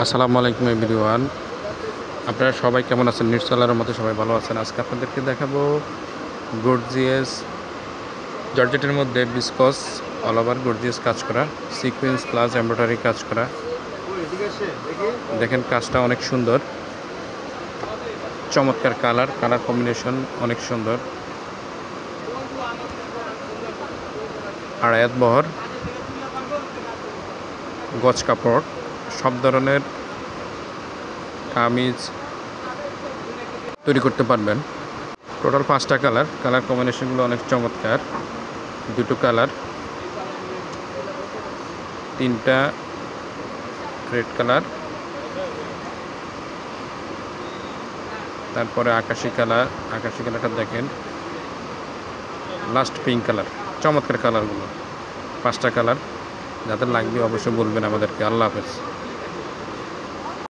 আসসালামু আলাইকুম এভরিওয়ান। আপনারা সবাই কেমন আছেন? নিশ্চয়ই মতো সবাই ভালো আছেন। আজকে আপনাদেরকে দেখাবো গর্জিয়াস জর্জেটের মধ্যে বিসকস অল ওভার গর্জিয়াস কাজ করা, সিকোয়েন্স প্লাস এমব্রয়ডারি কাজ করা। দেখেন কাজটা অনেক সুন্দর, চমৎকার কালার কম্বিনেশন অনেক সুন্দর। আড়ায়াত বহর, গজ কাপড়, সব ধরনের কামিজ তৈরি করতে পারবেন। টোটাল 5টা কালার কম্বিনেশনগুলো অনেক চমৎকার। দুটো কালার, 3টা রেড কালার, তারপরে আকাশি কালারটা দেখেন, লাস্ট পিঙ্ক কালার। চমৎকার কালারগুলো, 5টা কালার। যাদের লাগবে অবশ্যই বলবেন আমাদেরকে। আল্লাহ হাফেজ।